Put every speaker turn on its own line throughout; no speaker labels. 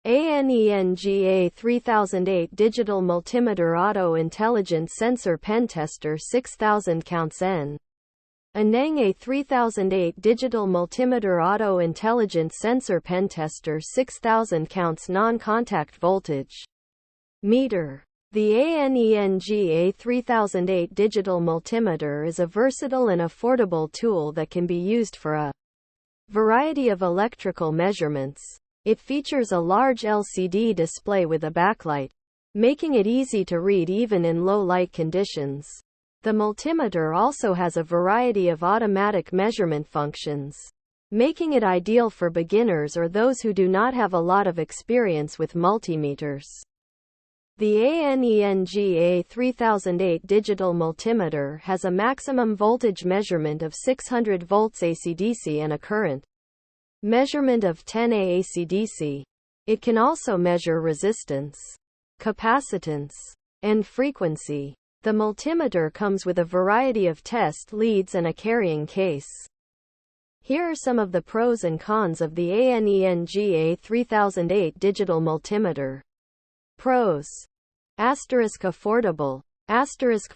ANENG A3008 Digital Multimeter Auto Intelligent Sensor Pen Tester 6000 counts N. ANENG A3008 Digital Multimeter Auto Intelligent Sensor Pen Tester 6000 counts non-contact voltage meter. The ANENG A3008 Digital Multimeter is a versatile and affordable tool that can be used for a variety of electrical measurements. It features a large LCD display with a backlight, making it easy to read even in low light conditions. The multimeter also has a variety of automatic measurement functions, making it ideal for beginners or those who do not have a lot of experience with multimeters. The ANENG A3008 Digital Multimeter has a maximum voltage measurement of 600 volts AC/DC and a current measurement of 10 A AC/DC. It can also measure resistance, capacitance, and frequency. The multimeter comes with a variety of test leads and a carrying case. Here are some of the pros and cons of the ANENG A3008 Digital Multimeter. Pros: affordable,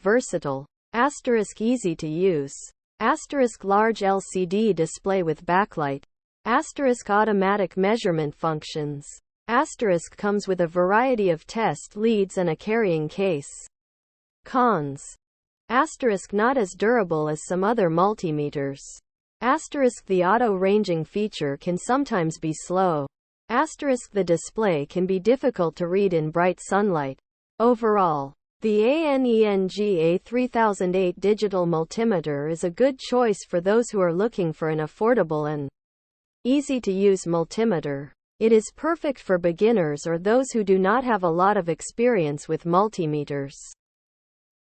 versatile, easy to use, large LCD display with backlight, automatic measurement functions, comes with a variety of test leads and a carrying case. Cons: not as durable as some other multimeters. The auto-ranging feature can sometimes be slow. The display can be difficult to read in bright sunlight. Overall, the ANENG A3008 Digital Multimeter is a good choice for those who are looking for an affordable and easy-to-use multimeter. It is perfect for beginners or those who do not have a lot of experience with multimeters.